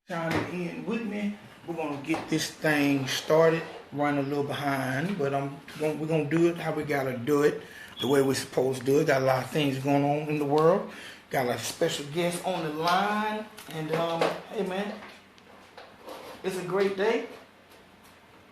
Chiming in with me. We're gonna get this thing started. Running a little behind, but we're gonna do it how we gotta do it, the way we're supposed to do it. Got a lot of things going on in the world. Got a special guest on the line, and hey man, it's a great day.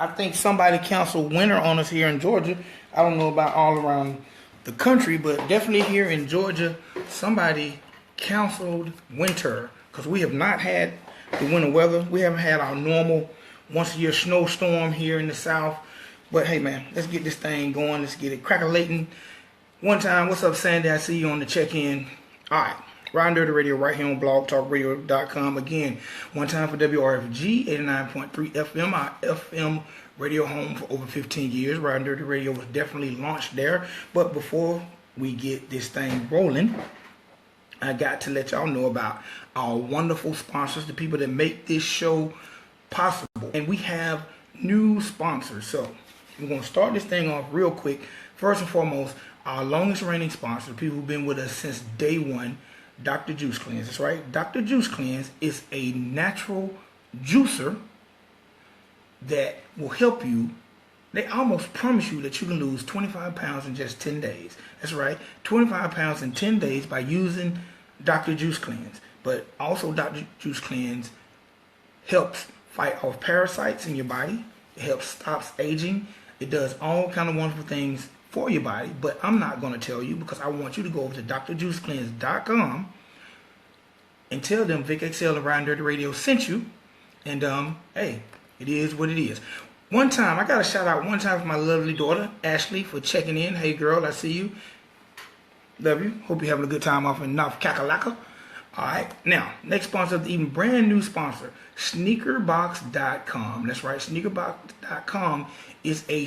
I think somebody canceled winter on us here in Georgia. I don't know about all around the country, but definitely here in Georgia, somebody canceled winter because we have not had the winter weather. We haven't had our normal once a year snowstorm here in the South. But hey man, let's get this thing going. Let's get it crackalating. One time, what's up, Sandy? I see you on the check-in. All right. Ridin Durty Radio right here on blogtalkradio.com. Again, one time for WRFG 89.3 FM, our FM radio home for over 15 years. Ridin Durty Radio was definitely launched there. But before we get this thing rolling, I got to let y'all know about our wonderful sponsors, the people that make this show possible. And we have new sponsors. So we're going to start this thing off real quick. First and foremost, our longest reigning sponsor, people who've been with us since day one, Dr. Juice Cleanse. That's right. Dr. Juice Cleanse is a natural juicer that will help you. They almost promise you that you can lose 25 pounds in just 10 days. That's right. 25 pounds in 10 days by using Dr. Juice Cleanse. But also Dr. Juice Cleanse helps fight off parasites in your body. It helps stops aging. It does all kind of wonderful things for your body, but I'm not going to tell you because I want you to go over to drjuicecleanse.com and tell them Vic XL and Ridin Durty Radio sent you. And hey, it is what it is. One time, I got to shout out one time for my lovely daughter, Ashley, for checking in. Hey girl, I see you. Love you. Hope you're having a good time off in North Kakalaka. All right. Now, next sponsor of the even brand new sponsor, sneakerbox.com. That's right. Sneakerbox.com is a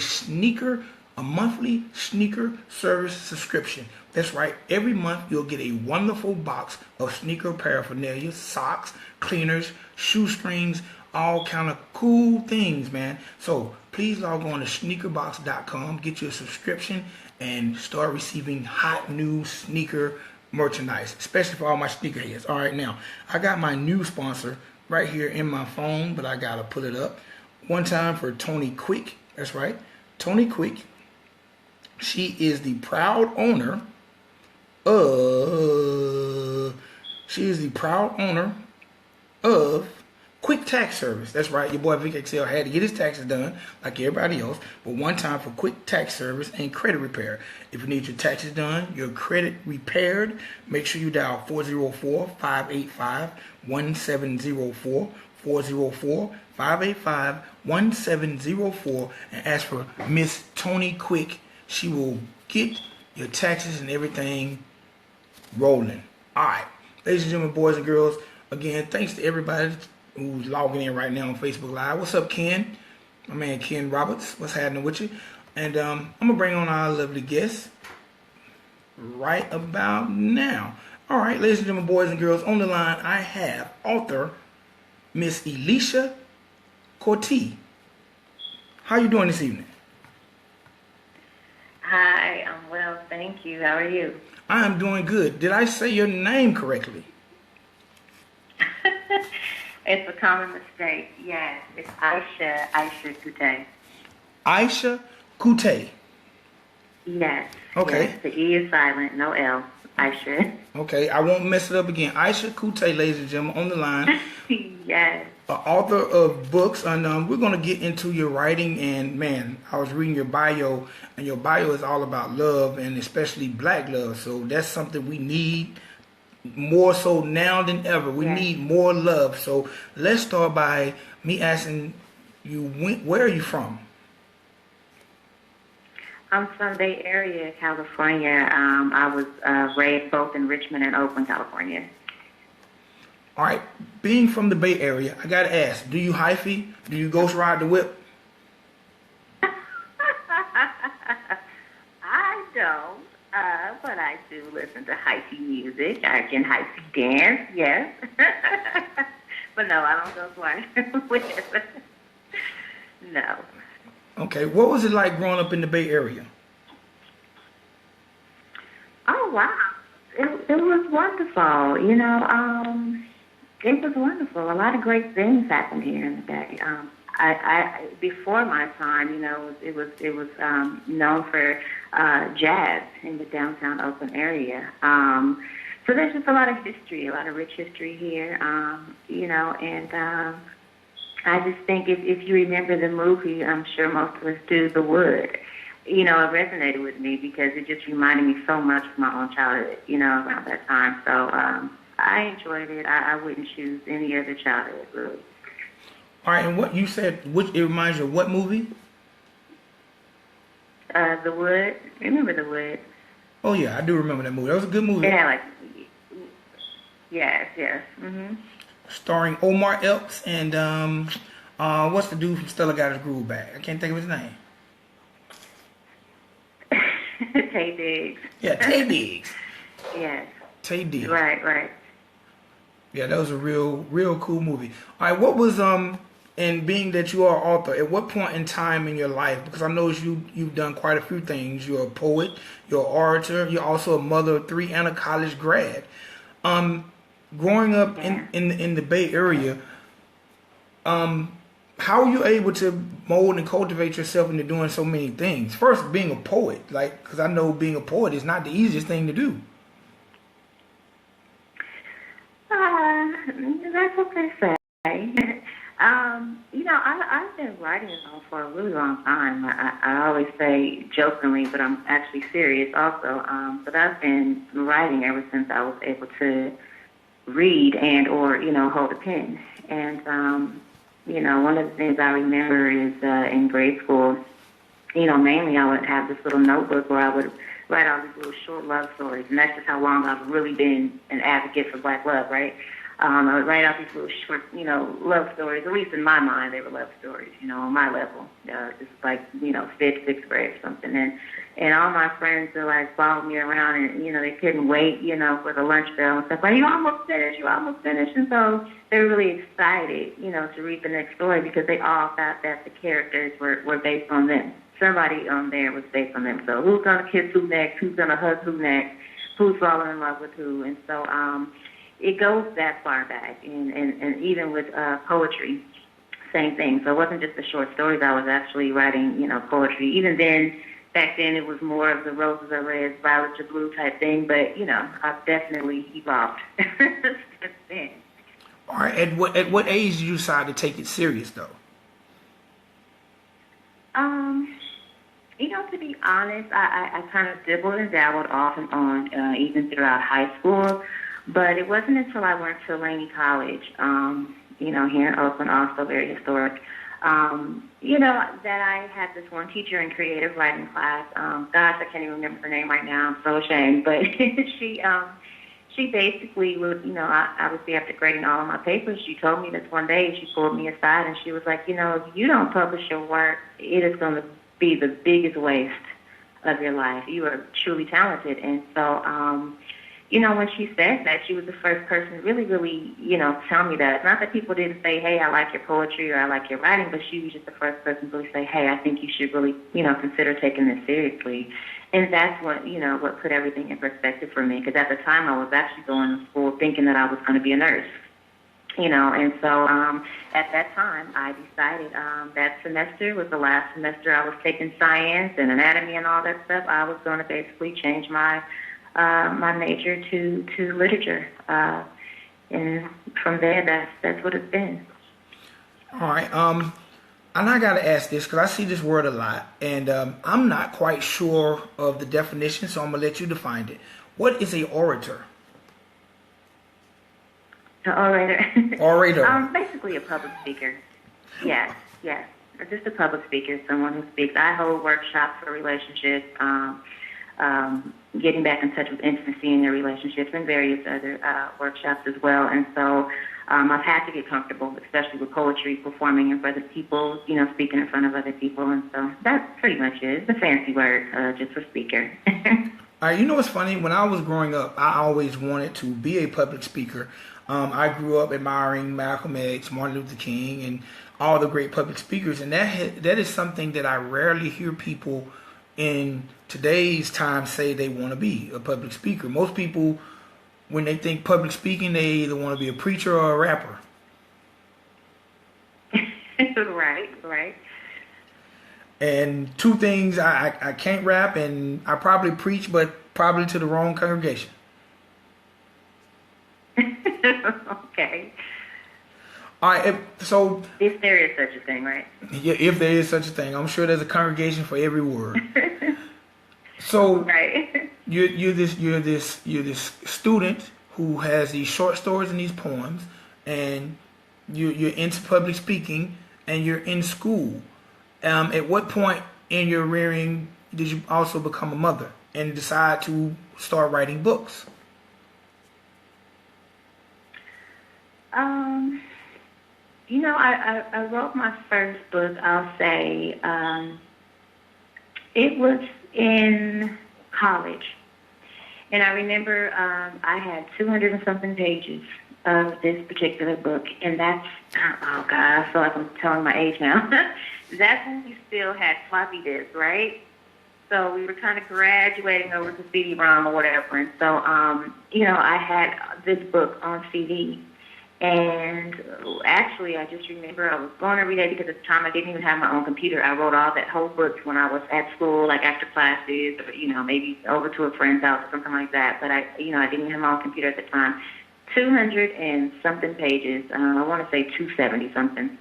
monthly sneaker service subscription. That's right. Every month you'll get a wonderful box of sneaker paraphernalia, socks, cleaners, shoestrings, all kind of cool things, man. So please log on to sneakerbox.com, get you a subscription, and start receiving hot new sneaker merchandise, especially for all my sneakerheads. All right, now I got my new sponsor right here in my phone, but I gotta put it up. One time for Tony Quick. That's right, Tony Quick. She is the proud owner of Quick Tax Service. That's right, your boy Vic XL had to get his taxes done like everybody else, but one time for Quick Tax Service and credit repair. If you need your taxes done, your credit repaired, make sure you dial 404-585-1704, 404-585-1704, and ask for Miss Tony Quick. She will get your taxes and everything rolling. All right, ladies and gentlemen, boys and girls, again, thanks to everybody who's logging in right now on Facebook Live. What's up, Ken? My man Ken Roberts. What's happening with you? And I'm going to bring on our lovely guest right about now. All right, ladies and gentlemen, boys and girls, on the line I have author Miss Eisha Coutee. How you doing this evening? Hi, I'm well, thank you. How are you? I am doing good. Did I say your name correctly? It's a common mistake. Yes, it's Eisha Coutee. Eisha Coutee. Yes. Okay. Yes, the E is silent, no L. Eisha. Okay, I won't mess it up again. Eisha Coutee, ladies and gentlemen, on the line. Yes. Author of books, and we're going to get into your writing. And man, I was reading your bio, and your bio is all about love, and especially black love. So that's something we need more so now than ever. We need more love. So let's start by me asking you, where are you from? I'm from Bay Area, California. I was raised both in Richmond and Oakland, California. All right, being from the Bay Area, I gotta ask, do you hyphy? Do you ghost ride the whip? I don't, but I do listen to hyphy music. I can hyphy dance, yes. But no, I don't ghost ride the whip. No. Okay, what was it like growing up in the Bay Area? Oh, wow. It was wonderful. You know, It was wonderful. A lot of great things happened here in the Bay. Before my time, it was known for jazz in the downtown Oakland area. So there's just a lot of history, a lot of rich history here. And I just think if you remember the movie, I'm sure most of us do, The Wood. It resonated with me because it just reminded me so much of my own childhood, around that time. So I enjoyed it. I wouldn't choose any other childhood, really. All right, and what you said, it reminds you of what movie? The Wood. Remember The Wood? Oh, yeah, I do remember that movie. That was a good movie. It had yes. Mm-hmm. Starring Omar Epps and, what's the dude from Stella Got His Groove Back? I can't think of his name. Tay Diggs. Yeah, Tay Diggs. Yes. Tay Diggs. Right. Yeah, that was a real cool movie. All right, what was and being that you are an author, at what point in time in your life? Because I know you've done quite a few things. You're a poet. You're an orator. You're also a mother of 3 and a college grad. Growing up in the Bay Area, how are you able to mold and cultivate yourself into doing so many things? First, being a poet, because I know being a poet is not the easiest thing to do. That's what they say. I've been writing for a really long time. I always say jokingly, but I'm actually serious also. But I've been writing ever since I was able to read and or hold a pen. And one of the things I remember is in grade school, mainly I would have this little notebook where I would write all these little short love stories, and that's just how long I've really been an advocate for Black love, right? I would write out these little short, love stories. At least in my mind, they were love stories, on my level. Just like, fifth, sixth grade or something. And all my friends would like follow me around, and they couldn't wait, for the lunch bell and stuff. Like, you almost finished. And so they were really excited, to read the next story because they all thought that the characters were based on them. Somebody on there was based on them. So who's gonna kiss who next? Who's gonna hug who next? Who's falling in love with who? And so it goes that far back, and even with poetry, same thing. So it wasn't just the short stories. I was actually writing, poetry. Even then, back then, it was more of the roses are red, violets are blue type thing. But I've definitely evolved since then. All right. At what age did you decide to take it serious, though? To be honest, I kind of dibbled and dabbled off and on, even throughout high school. But it wasn't until I went to Laney College, here in Oakland, also very historic, that I had this one teacher in creative writing class. Gosh, I can't even remember her name right now. I'm so ashamed. But she basically would, obviously after grading all of my papers, she told me this one day, she pulled me aside and she was like, if you don't publish your work, it is going to be the biggest waste of your life. You are truly talented. And so, when she said that, she was the first person to really, really, tell me that. Not that people didn't say, hey, I like your poetry or I like your writing, but she was just the first person to really say, hey, I think you should really, consider taking this seriously. And that's what, what put everything in perspective for me. Because at the time, I was actually going to school thinking that I was going to be a nurse. And so at that time, I decided that semester was the last semester I was taking science and anatomy and all that stuff. I was going to basically change my major to literature, and from there, that's what it's been. All right, and I gotta ask this because I see this word a lot, and I'm not quite sure of the definition, so I'm gonna let you define it. What is a orator? An orator. Orator. Basically a public speaker. Yes. Just a public speaker, someone who speaks. I hold workshops for relationships. Getting back in touch with intimacy in their relationships and various other workshops as well. And so I've had to get comfortable, especially with poetry, performing in front of people, speaking in front of other people. And so that's pretty much it. It's a fancy word just for speaker. All right, what's funny? When I was growing up, I always wanted to be a public speaker. I grew up admiring Malcolm X, Martin Luther King, and all the great public speakers. And that is something that I rarely hear people in today's time say they want to be a public speaker. Most people when they think public speaking, they either want to be a preacher or a rapper. Right. And two things, I can't rap, and I probably preach, but probably to the wrong congregation. Okay. All right, so if there is such a thing, right? yeah, if there is such a thing, I'm sure there's a congregation for every word. So Right. you're this student who has these short stories and these poems, and you're into public speaking, and you're in school. At what point in your rearing did you also become a mother and decide to start writing books? I wrote my first book, I'll say, it was in college. And I remember I had 200 and something pages of this particular book. And that's, oh God, I feel like I'm telling my age now. That's when we still had floppy disks, right? So we were kind of graduating over to CD-ROM or whatever. And so, I had this book on CD. And actually, I just remember I was going every day because at the time I didn't even have my own computer. I wrote all that whole book when I was at school, like after classes, or, maybe over to a friend's house or something like that. But I didn't even have my own computer at the time. 200 and something pages. I want to say 270 something.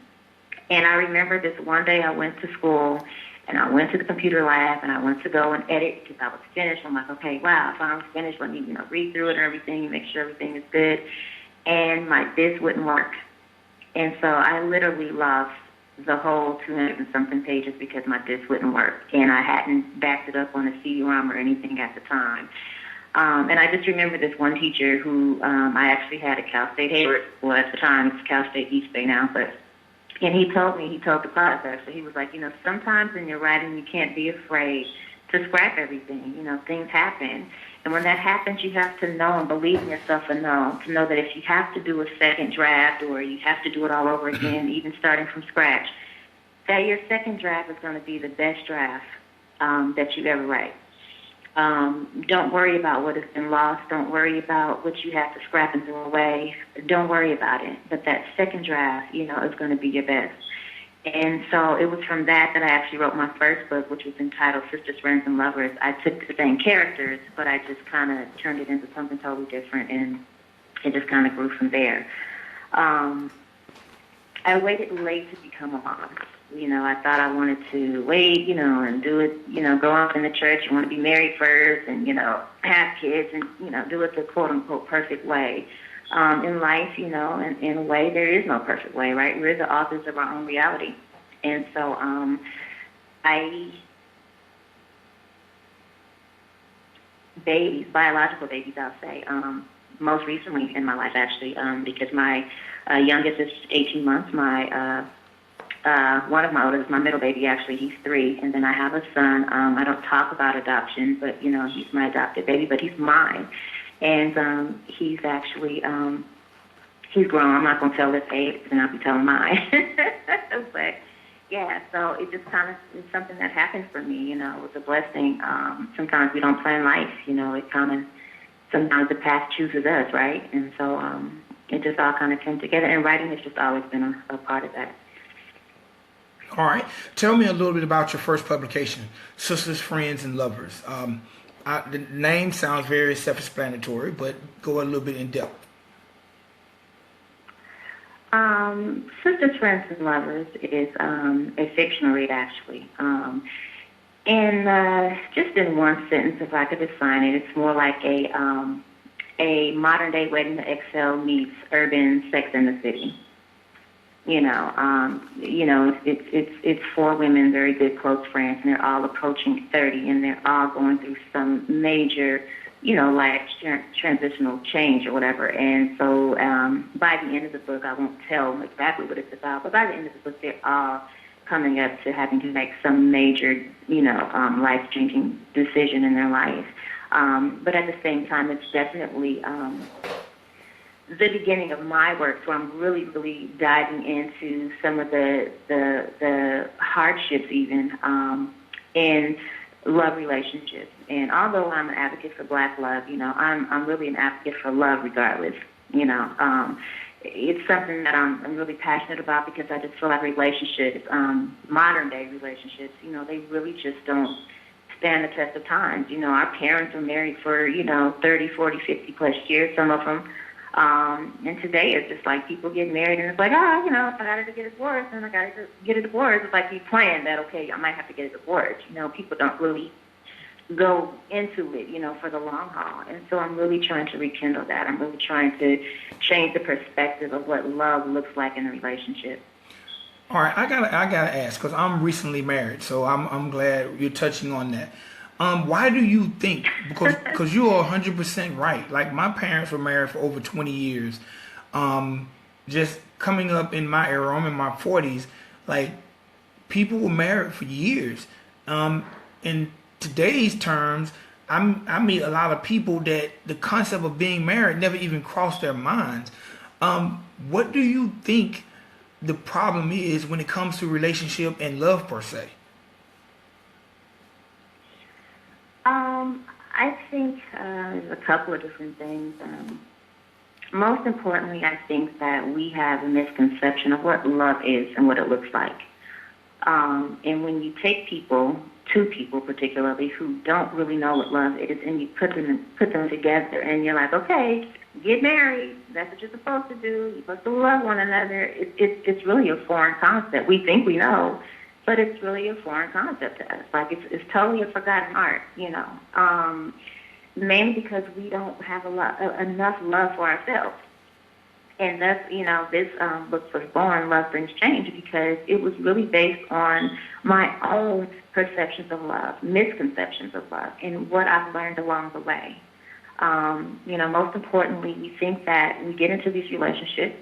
And I remember this one day I went to school and I went to the computer lab and I went to go and edit because I was finished. I'm like, okay, wow, I finally finished. Let me, read through it and everything and make sure everything is good. And my disk wouldn't work. And so I literally lost the whole 200 and something pages because my disk wouldn't work. And I hadn't backed it up on a CD-ROM or anything at the time. And I just remember this one teacher who I actually had at Cal State Hayward. Well, at the time, it's Cal State East Bay now, and he told the class, actually, he was like, sometimes in your writing you can't be afraid to scrap everything. Things happen. And when that happens, you have to know and believe in yourself enough to know that if you have to do a second draft or you have to do it all over again, even starting from scratch, that your second draft is going to be the best draft that you ever write. Don't worry about what has been lost. Don't worry about what you have to scrap and throw away. Don't worry about it. But that second draft, is going to be your best. And so it was from that I actually wrote my first book, which was entitled Sisters, Friends, and Lovers. I took the same characters, but I just kind of turned it into something totally different, and it just kind of grew from there. I waited late to become a mom. I thought I wanted to wait, and do it, grow up in the church. You want to be married first and, have kids and, do it the quote-unquote perfect way. In life, in a way, there is no perfect way, right? We're the authors of our own reality. And so biological babies, I'll say, most recently in my life, actually, because my youngest is 18 months. One of my oldest, my middle baby, actually, he's 3. And then I have a son. I don't talk about adoption, but, he's my adopted baby, but he's mine. And he's actually, he's grown. I'm not going to tell his age, and I'll be telling mine. But, yeah, so it just kind of is something that happened for me, it was a blessing. Sometimes we don't plan life, it kind of, sometimes the path chooses us, right? And so it just all kind of came together. And writing has just always been a part of that. All right. Tell me a little bit about your first publication, Sisters, Friends, and Lovers. The name sounds very self-explanatory, but go a little bit in depth. Sisters, Friends, and Lovers is a fictional read, actually. And just in one sentence, if I could define it, it's more like a modern-day Wedding to Excel meets urban Sex in the City. It's 4 women, very good close friends, and they're all approaching 30, and they're all going through some major, life transitional change or whatever. And so by the end of the book, I won't tell exactly what it's about, but by the end of the book, they're all coming up to having to make some major, life-changing decision in their life. But at the same time, it's definitely the beginning of my work, so I'm really, really diving into some of the hardships even in love relationships. And although I'm an advocate for Black love, you know, I'm really an advocate for love regardless. You know, it's something that I'm really passionate about because I just feel like relationships, modern day relationships, you know, they really just don't stand the test of time. You know, our parents were married for, you know, 30, 40, 50 plus years, some of them. And today it's just like people get married and it's like, oh, you know, if I got to get a divorce, then I got to get a divorce. It's like you plan that, okay, I might have to get a divorce. You know, people don't really go into it, you know, for the long haul. And so I'm really trying to rekindle that. I'm really trying to change the perspective of what love looks like in a relationship. All right, I gotta ask because I'm recently married, so I'm glad you're touching on that. Why do you think? Because you are 100% right. Like my parents were married for over 20 years. Just coming up in my era, I'm in my 40s. Like people were married for years. In today's terms, I meet a lot of people that the concept of being married never even crossed their minds. What do you think the problem is when it comes to relationship and love per se? I think there's a couple of different things. Most importantly, I think that we have a misconception of what love is and what it looks like. And when you take two people particularly, who don't really know what love is, and you put them together, and you're like, okay, get married. That's what you're supposed to do. You're supposed to love one another. It's really a foreign concept. We think we know, but it's really a foreign concept to us. Like it's totally a forgotten art, you know. Mainly because we don't have enough love for ourselves. And that's, you know, this book was born, Love Brings Change, because it was really based on my own perceptions of love, misconceptions of love, and what I've learned along the way. You know, most importantly, we think that we get into these relationships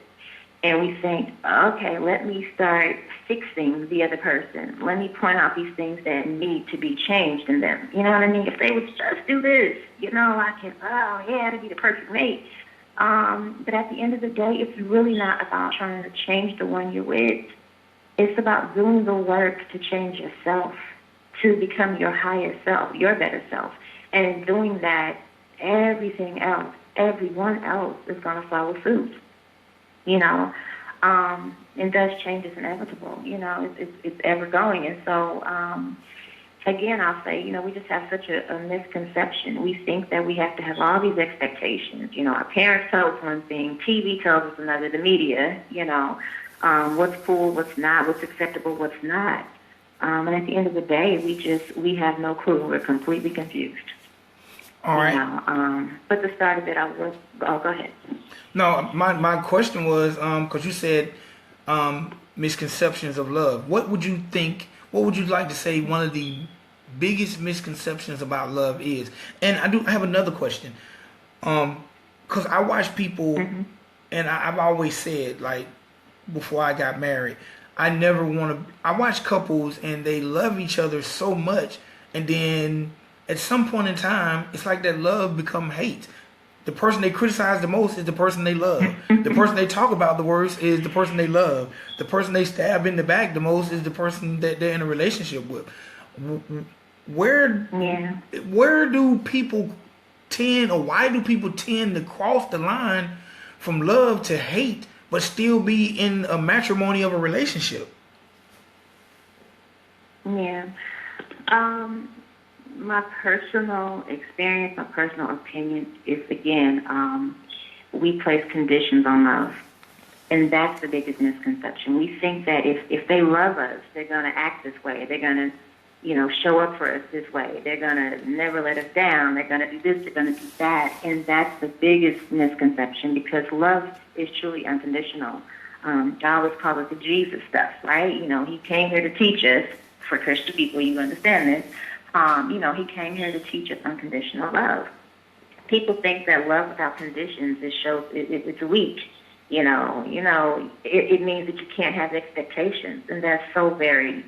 and we think, okay, let me start fixing the other person. Let me point out these things that need to be changed in them. You know what I mean? If they would just do this, you know, I can, oh, yeah, it'd be the perfect mate. But at the end of the day, it's really not about trying to change the one you're with. It's about doing the work to change yourself, to become your higher self, your better self. And in doing that, everything else, everyone else is going to follow suit. You know, and thus change is inevitable. You know, it's ever going. And so, again, I'll say, you know, we just have such a misconception. We think that we have to have all these expectations. You know, our parents tell us one thing, TV tells us another, the media, you know, what's cool, what's not, what's acceptable, what's not. And at the end of the day, we have no clue. We're completely confused. All right. You know, but the start of it, go ahead. No, my question was, because you said misconceptions of love. What would you like to say one of the biggest misconceptions about love is? And I have another question. Because I watch people, and I've always said, like, before I got married, I watch couples and they love each other so much, and then at some point in time, it's like that love become hate. The person they criticize the most is the person they love. The person they talk about the worst is the person they love. The person they stab in the back the most is the person that they're in a relationship with. Where do people tend, or why do people tend to cross the line from love to hate, but still be in a matrimony of a relationship? Yeah. My personal experience, my personal opinion is, again, we place conditions on love. And that's the biggest misconception. We think that if they love us, they're going to act this way. They're going to, you know, show up for us this way. They're going to never let us down. They're going to do this. They're going to do that. And that's the biggest misconception, because love is truly unconditional. I always call it the Jesus stuff, right? You know, he came here to teach us. For Christian people, you understand this. You know, he came here to teach us unconditional love. People think that love without conditions it's weak. You know, it means that you can't have expectations, and that's so very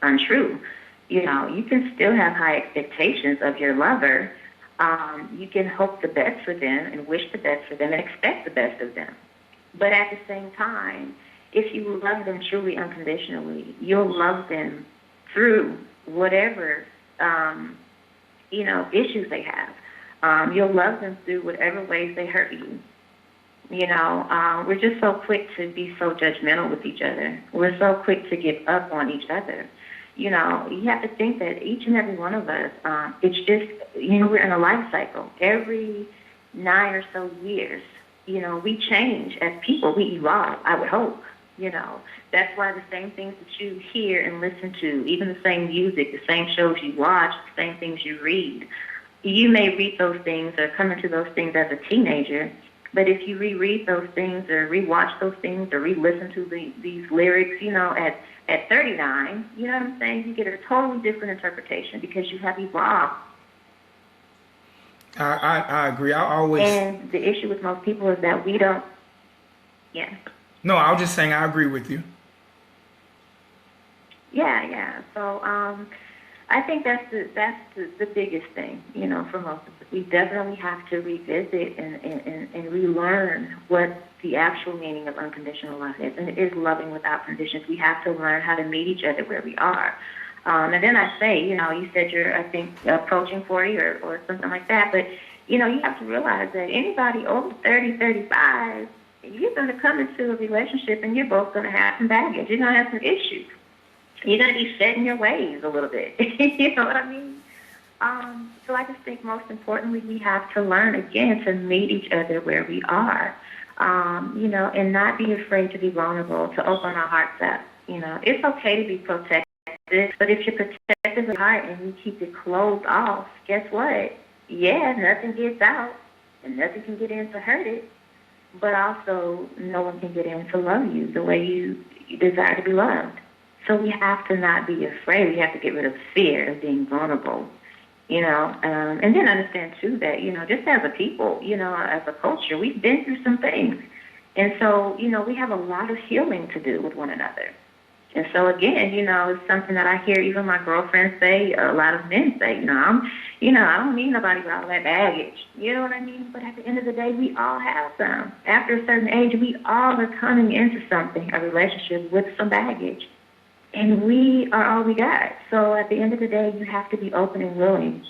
untrue. You know, you can still have high expectations of your lover. You can hope the best for them and wish the best for them and expect the best of them. But at the same time, if you love them truly unconditionally, you'll love them through whatever issues they have. You'll love them through whatever ways they hurt you. We're just so quick to be so judgmental with each other. We're so quick to give up on each other. You have to think that each and every one of us, it's just, we're in a life cycle. Every 9 or so years, we change as people. We evolve, I would hope. That's why the same things that you hear and listen to, even the same music, the same shows you watch, the same things you read, you may read those things or come into those things as a teenager, but if you reread those things or rewatch those things or re-listen to these lyrics, at 39, you know what I'm saying, you get a totally different interpretation because you have evolved. I agree. I always... And the issue with most people is that we don't... Yeah. No, I was just saying I agree with you. Yeah. So I think that's the biggest thing, for most of us. We definitely have to revisit and relearn what the actual meaning of unconditional love is. And it is loving without conditions. We have to learn how to meet each other where we are. And then I say, you said you're, I think, approaching 40 or something like that. But, you have to realize that anybody over 30, 35, you're going to come into a relationship and you're both going to have some baggage. You're going to have some issues. You're going to be set in your ways a little bit. You know what I mean? So I just think most importantly, we have to learn, again, to meet each other where we are, and not be afraid to be vulnerable, to open our hearts up. It's okay to be protected, but if you're protective of your heart and you keep it closed off, guess what? Yeah, nothing gets out and nothing can get in to hurt it, but also no one can get in to love you the way you desire to be loved. So we have to not be afraid. We have to get rid of fear of being vulnerable, and then understand, too, that, just as a people, as a culture, we've been through some things. And so, we have a lot of healing to do with one another. And so, again, it's something that I hear even my girlfriends say, a lot of men say, I don't need nobody with all that baggage. You know what I mean? But at the end of the day, we all have some. After a certain age, we all are coming into something, a relationship with some baggage. And we are all we got. So at the end of the day, you have to be open and willing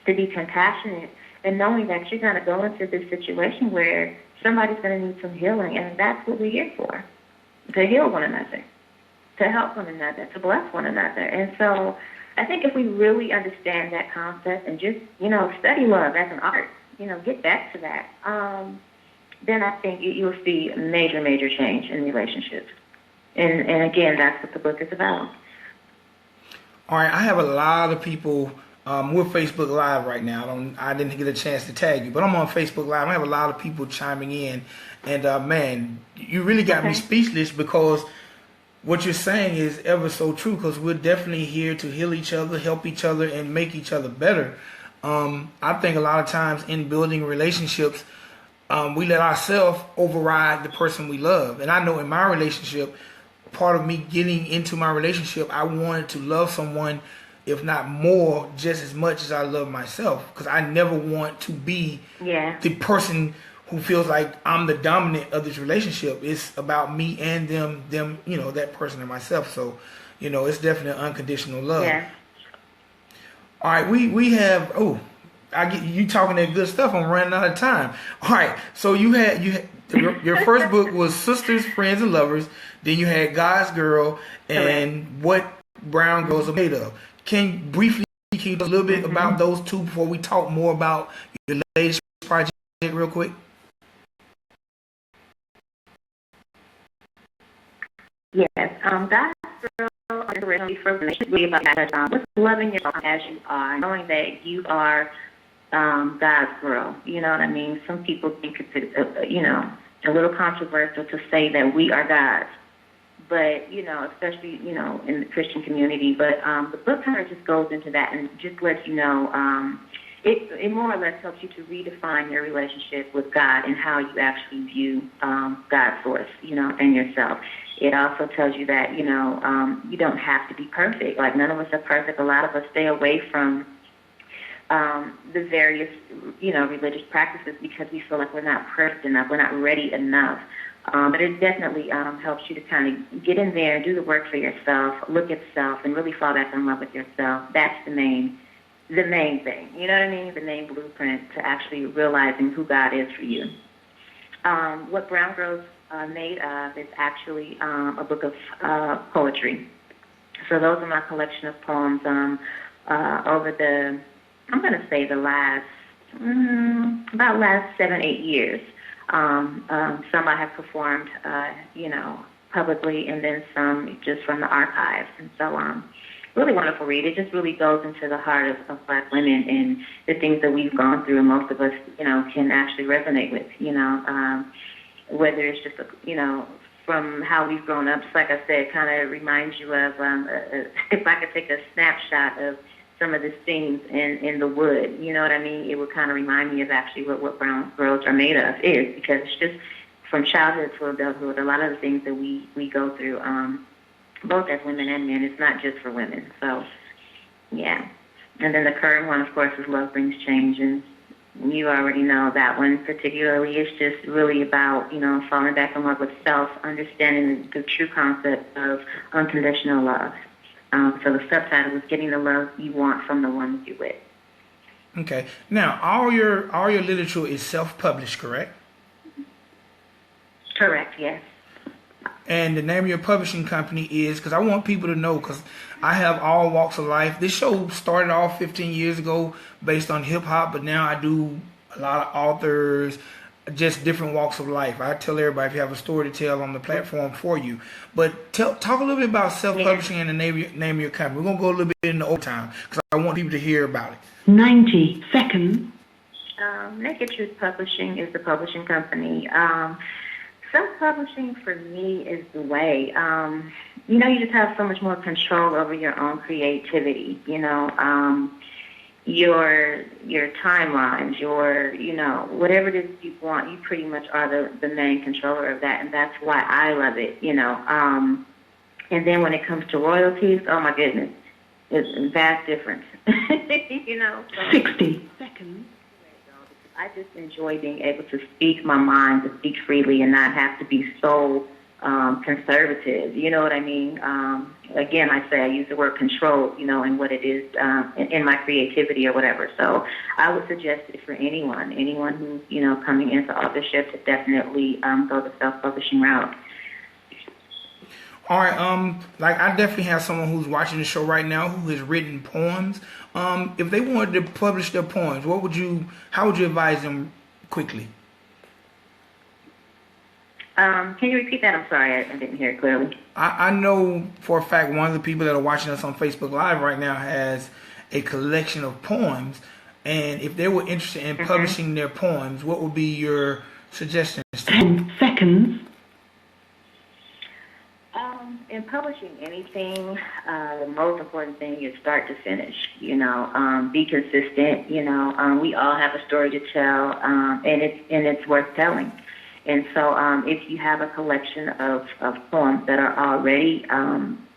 to be compassionate and knowing that you're going to go into this situation where somebody's going to need some healing. And that's what we're here for, to heal one another, to help one another, to bless one another. And so I think if we really understand that concept and just, study love as an art, get back to that, then I think you'll see a major, major change in relationships. And again, that's what the book is about. All right, I have a lot of people. We're Facebook Live right now. I didn't get a chance to tag you, but I'm on Facebook Live. I have a lot of people chiming in, and man, you really got me speechless because what you're saying is ever so true. Because we're definitely here to heal each other, help each other, and make each other better. I think a lot of times in building relationships, we let ourselves override the person we love, and I know in my relationship. Part of me getting into my relationship, I wanted to love someone, if not more, just as much as I love myself. Because I never want to be the person who feels like I'm the dominant of this relationship. It's about me and them, that person and myself. So, it's definitely unconditional love. Yeah. All right, we have. I get you talking that good stuff. I'm running out of time. All right, so you had your first book was Sisters, Friends, and Lovers. Then you had God's Girl and What Brown Girls Are Made Of. Can you briefly talk a little bit about those two before we talk more about your latest project real quick? Yes, God's Girl is originally for really about what's loving yourself as you are, knowing that you are God's girl. You know what I mean? Some people think it's a little controversial to say that we are God's. But, especially, in the Christian community. But the book kind of just goes into that and just lets you know, it more or less helps you to redefine your relationship with God and how you actually view God's source, and yourself. It also tells you that, you don't have to be perfect. Like, none of us are perfect. A lot of us stay away from the various, religious practices because we feel like we're not perfect enough, we're not ready enough. But it definitely helps you to kind of get in there and do the work for yourself, look at self, and really fall back in love with yourself. That's the main the main thing. You know what I mean? The main blueprint to actually realizing who God is for you. What Brown Girls are made of is actually a book of poetry. So those are my collection of poems over the, I'm going to say the last, about last 7-8 years. Some I have performed, publicly, and then some just from the archives. And so, really wonderful read. It just really goes into the heart of Black women and the things that we've gone through, and most of us, can actually resonate with, whether it's just, from how we've grown up. Just like I said, kind of reminds you of, if I could take a snapshot of some of the scenes in the wood, you know what I mean? It would kind of remind me of actually what Brown Girls are made of is, because it's just from childhood to adulthood, a lot of the things that we go through, both as women and men, it's not just for women. So, yeah. And then the current one, of course, is Love Brings Change, and you already know that one particularly is just really about, falling back in love with self, understanding the true concept of unconditional love. So the subtitle is Getting the Love You Want from the One You're With. Okay. Now, all your literature is self-published, correct? Correct, yes. And the name of your publishing company is, because I want people to know, because I have all walks of life. This show started off 15 years ago based on hip-hop, but now I do a lot of authors, just different walks of life. I tell everybody if you have a story to tell on the platform for you. But talk a little bit about self-publishing and the name of your company. We're going to go a little bit into overtime because I want people to hear about it. 90 seconds. Naked Truth Publishing is the publishing company. Self-publishing for me is the way. You just have so much more control over your own creativity, your timelines, your, whatever it is you want, you pretty much are the main controller of that, and that's why I love it, And then when it comes to royalties, oh my goodness, it's a vast difference, So 60 seconds. I just enjoy being able to speak my mind, to speak freely, and not have to be so conservative. You know what I mean? Again, I say I use the word control, in what it is in my creativity or whatever. So I would suggest it for anyone who's, coming into authorship to definitely go the self-publishing route. All right, I definitely have someone who's watching the show right now who has written poems. If they wanted to publish their poems, how would you advise them quickly? Can you repeat that? I'm sorry, I didn't hear it clearly. I know for a fact one of the people that are watching us on Facebook Live right now has a collection of poems, and if they were interested in publishing their poems, what would be your suggestions? 10 seconds. In publishing anything, the most important thing is start to finish. Be consistent. We all have a story to tell, and it's worth telling. And so, if you have a collection of poems that are already,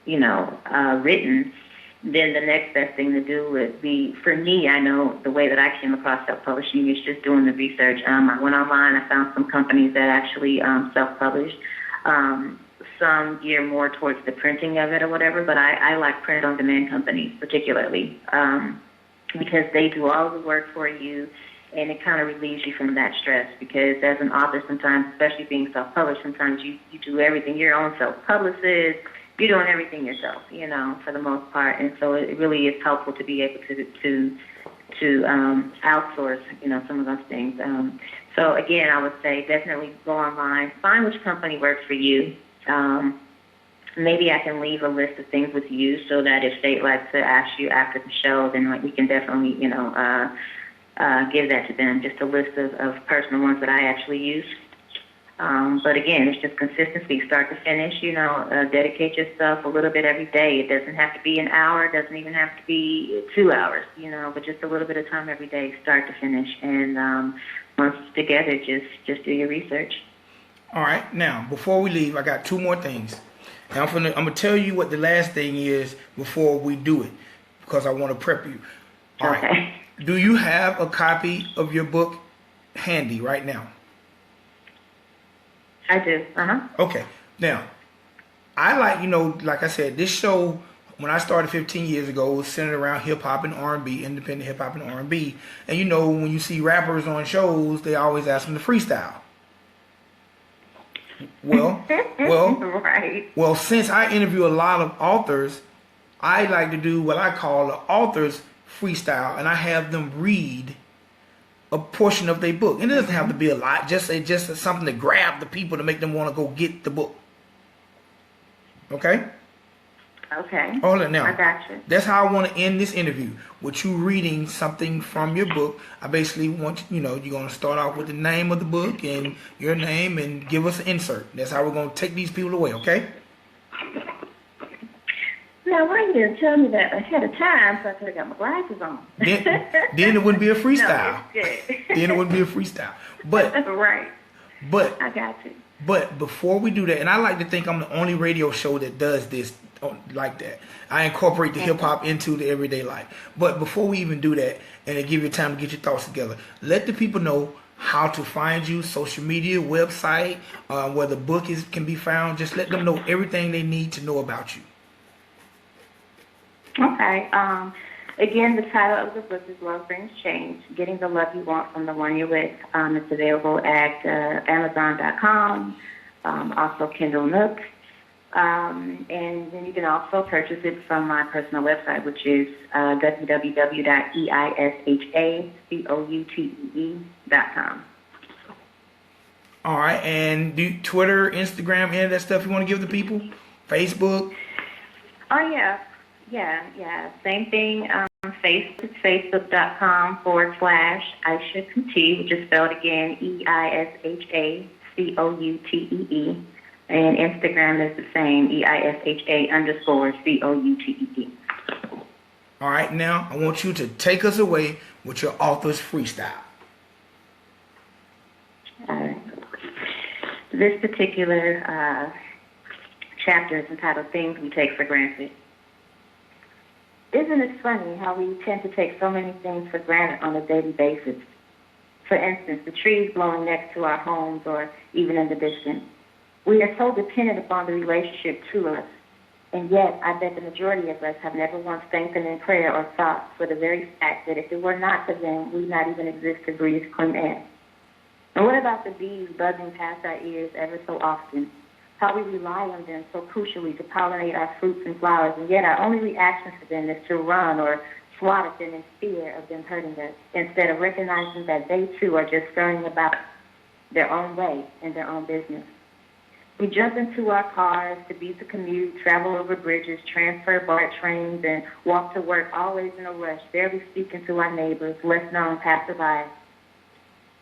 written, then the next best thing to do would be, for me, I know the way that I came across self-publishing is just doing the research. I went online, I found some companies that actually self-publish. Some gear more towards the printing of it or whatever, but I like print-on-demand companies particularly because they do all the work for you, and it kind of relieves you from that stress, because as an author sometimes, especially being self-published, sometimes you do everything. Your own self-publicist, you're doing everything yourself, for the most part, and so it really is helpful to be able to outsource, some of those things. So again, I would say definitely go online, find which company works for you. Maybe I can leave a list of things with you so that if they'd like to ask you after the show, then we can definitely, give that to them, just a list of personal ones that I actually use. But again, it's just consistency, start to finish, dedicate yourself a little bit every day. It doesn't have to be an hour, it doesn't even have to be 2 hours, but just a little bit of time every day, start to finish. And once it's together, just do your research. All right, now, before we leave, I got 2 more things. And I'm gonna tell you what the last thing is before we do it, because I want to prep you. All okay. Right. Do you have a copy of your book handy right now? I do. Okay. Now, I like I said, this show when I started 15 years ago, it was centered around hip hop and R&B, independent hip hop and R&B. And you know, when you see rappers on shows, they always ask them to freestyle. Well, Right. well, since I interview a lot of authors, I like to do what I call the author's freestyle, and I have them read a portion of their book. And it doesn't have to be a lot, just something to grab the people to make them want to go get the book. Okay? Okay. Hold it now. I got you. That's how I want to end this interview, with you reading something from your book. I basically want you're going to start off with the name of the book and your name and give us an insert. That's how we're going to take these people away, okay? Now, why you didn't tell me that ahead of time so I could have got my glasses on? Then it wouldn't be a freestyle. No, it's good. Then it wouldn't be a freestyle. But right. But I got you. But before we do that, and I like to think I'm the only radio show that does this like that. I incorporate the hip hop into the everyday life. But before we even do that, and to give you time to get your thoughts together, let the people know how to find you, social media, website, where the book can be found. Just let them know everything they need to know about you. Okay. Again, the title of the book is Love Brings Change, Getting the Love You Want from the One You're With. It's available at Amazon.com, also Kindle Nook. And then you can also purchase it from my personal website, which is www.eishacoutee.com. All right, and do Twitter, Instagram, any of that stuff you want to give the people? Facebook? Oh, yeah. Yeah. Same thing. Facebook.com/Eisha Coutee, which is spelled again EISHACOUTEE. And Instagram is the same, EISHA_COUTEE. All right, now I want you to take us away with your author's freestyle. All right. This particular chapter is entitled Things We Take for Granted. Isn't it funny how we tend to take so many things for granted on a daily basis? For instance, the trees blowing next to our homes or even in the distance. We are so dependent upon the relationship to us, and yet I bet the majority of us have never once thanked them in prayer or thought for the very fact that if it were not for them, we would not even exist to breathe clean air. And what about the bees buzzing past our ears ever so often? How we rely on them so crucially to pollinate our fruits and flowers, and yet our only reaction to them is to run or swat at them in fear of them hurting us, instead of recognizing that they too are just scurrying about their own way in their own business. We jump into our cars to beat the commute, travel over bridges, transfer BART trains, and walk to work always in a rush, barely speaking to our neighbors, less known passerby.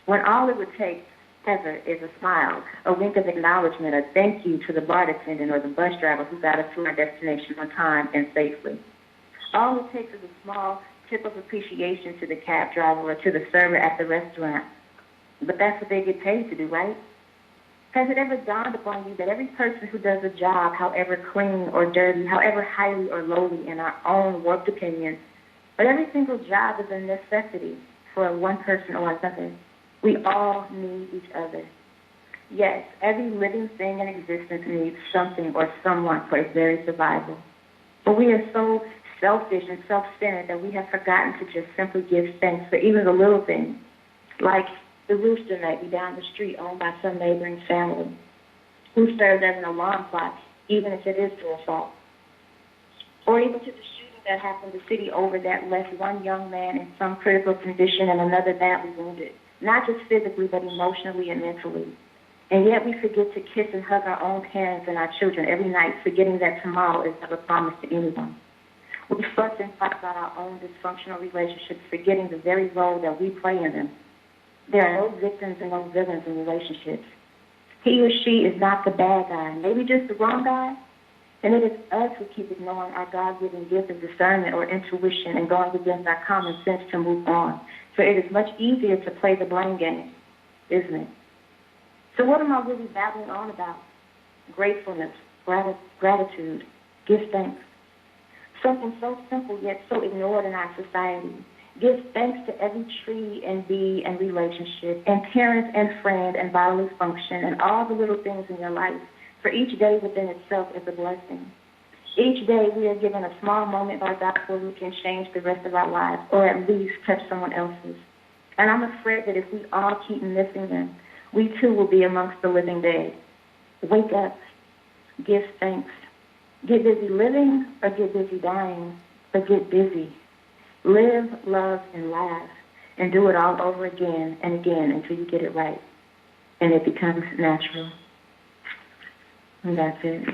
When all it would take ever is a smile, a wink of acknowledgement, a thank you to the BART attendant or the bus driver who got us to our destination on time and safely. All it takes is a small tip of appreciation to the cab driver or to the server at the restaurant. But that's what they get paid to do, right? Has it ever dawned upon you that every person who does a job, however clean or dirty, however highly or lowly in our own warped opinions, but every single job is a necessity for one person or another? We all need each other. Yes, every living thing in existence needs something or someone for its very survival. But we are so selfish and self-centered that we have forgotten to just simply give thanks for even the little things, like the rooster might be down the street owned by some neighboring family, who serves as an alarm clock, even if it is to a fault. Or even to the shooting that happened the city over that left one young man in some critical condition and another badly wounded, not just physically, but emotionally and mentally. And yet we forget to kiss and hug our own parents and our children every night, forgetting that tomorrow is never promised to anyone. We fuss and fight about our own dysfunctional relationships, forgetting the very role that we play in them. There are no victims and no villains in relationships. He or she is not the bad guy, maybe just the wrong guy. And it is us who keep ignoring our God-given gift of discernment or intuition and going against our common sense to move on. So it is much easier to play the blame game, isn't it? So what am I really babbling on about? Gratefulness, gratitude, give thanks. Something so simple yet so ignored in our society. Give thanks to every tree and bee and relationship and parent and friend and bodily function and all the little things in your life, for each day within itself is a blessing. Each day we are given a small moment by God where we can change the rest of our lives, or at least touch someone else's. And I'm afraid that if we all keep missing them, we too will be amongst the living dead. Wake up. Give thanks. Get busy living or get busy dying, but get busy. Live, love, and laugh, and do it all over again and again until you get it right. And it becomes natural. And that's it.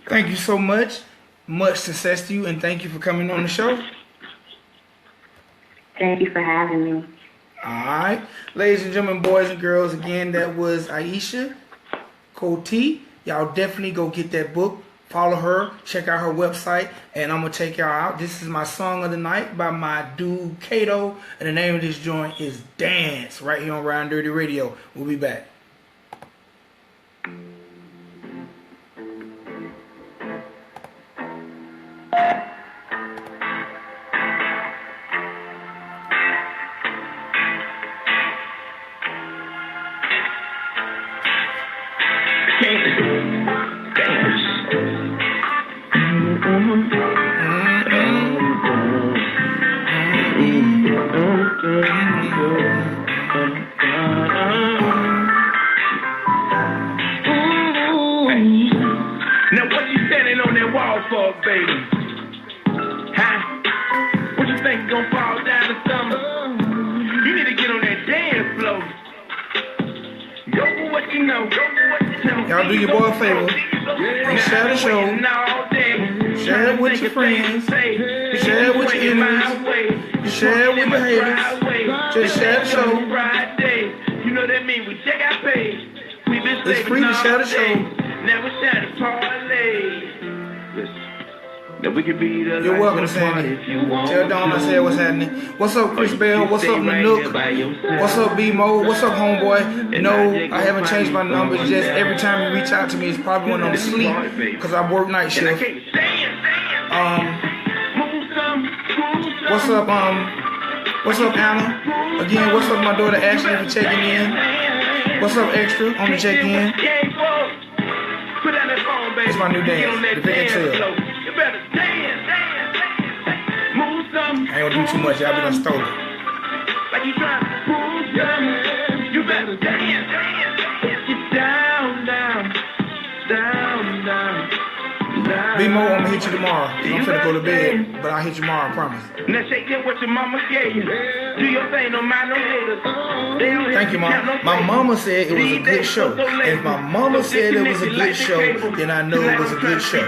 Thank you so much. Much success to you, and thank you for coming on the show. Thank you for having me. All right. Ladies and gentlemen, boys and girls, again, that was Eisha, Coutee. Y'all definitely go get that book. Follow her. Check out her website. And I'm going to take y'all out. This is my song of the night by my dude, Coutee. And the name of this joint is Dance, right here on Ridin Durty Radio. We'll be back. Now what you standing on that wall for, baby? Huh? What you think gonna fall down or something? You need to get on that dance floor. Go for what you know. Go for what you know. Y'all do your boy a favor. And share the show. Share it with your friends. Share it with your enemies. Share it with the haters. Just share the show. You know that mean we check our page. It's free to share the show. Never share the parlay. That we could be the You're welcome, Sandy. Tell Dawn I said what's happening. What's up, Chris Bell? What's up, Nanook? What's up, B-Mo? What's up, homeboy? No, I haven't changed my numbers. Just every time you reach out to me, it's probably when I'm asleep because I work night shift. What's up, Anna? Again, what's up, my daughter Ashley for checking in? What's up, Extra on the check-in? It's my new dance, the Big Tail. I ain't gonna do too much, y'all be done stole it. Like you trying to prove something, you better dance. Get down, down, down, down, down. B-Mo, I'm gonna hit you tomorrow. I'm finna go to bed, but I'll hit you tomorrow, I promise. Now shake that what your mama gave you. Do your thing, no mind no haters. Thank you, Mom. My mama said it was a good show. And if my mama said it was a good show, then I know it was a good show.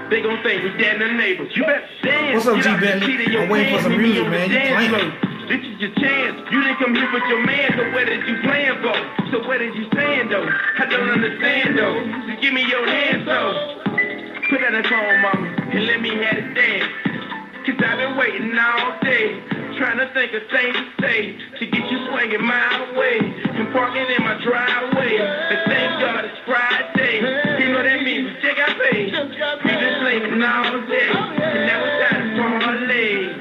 They gon' think we dead in the neighbors. You better dance. What's up, G Bentley? I'm waiting for some music, man. You playing? This is your chance. You didn't come here with your man, so what is you playing for? So what is you saying, though? I don't understand, though. Just give me your hand, so. Put that in the phone, mama, and let me have it dance. Cause I've been waiting all day, trying to think of things to say, to get you swinging my way, and parking in my driveway. And thank God it's Friday. You know that means we check our pay. We been slaving all day, and now it's time to parlay.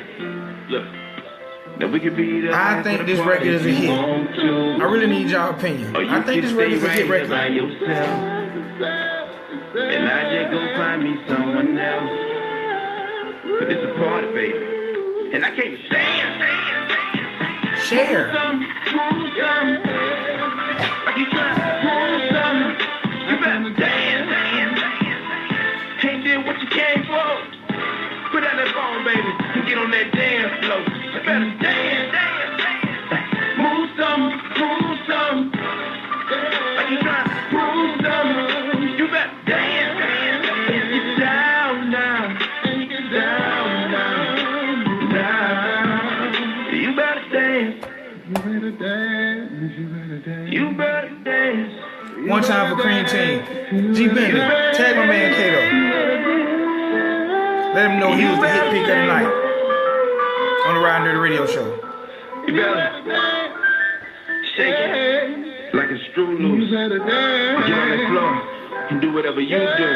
Look. That we could be the I think this record is a hit. I really need y'all opinion. I think this record is a hit record. And I just go find me someone else. But it's a party, baby. And I can't stand. Share. Like you trying to prove something. You better dance. Ain't did what you came for. Put out that phone, baby, and get on that dance floor. You better dance. Move some. Like you trying to prove something. You better dance. Get down, down. You better dance. You better dance. One time for Cream Team. G Bentley, tag my man Kato. Let him know he was the hit pick of the night on the Ridin Durty Radio Show. You better shake it like a screw loose. Get on the floor and do whatever you do.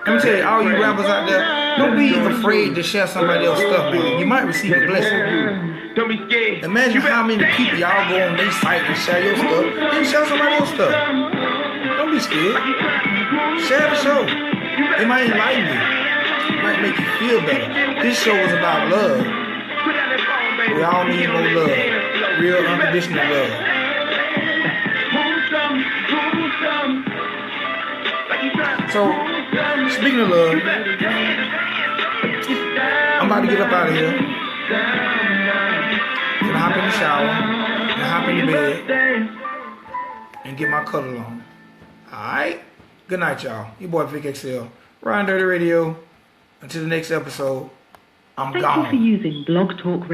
Let me tell you, all you rappers out there, don't be afraid to share somebody else's stuff, man. You might receive a blessing. Don't be scared. Imagine how many people y'all go on their site and share your stuff, then share somebody else's stuff. Don't be scared. Share the show. It might enlighten you. It might make you feel better. This show is about love. We all need more love. Real unconditional love. So, speaking of love, I'm about to get up out of here. Gonna hop in the shower, gonna hop in the bed, and get my cuddle on. Alright? Good night, y'all. Your boy Vic XL. Ridin Durty Radio. Until the next episode, I'm gone. Thank you for using Blog Talk Radio.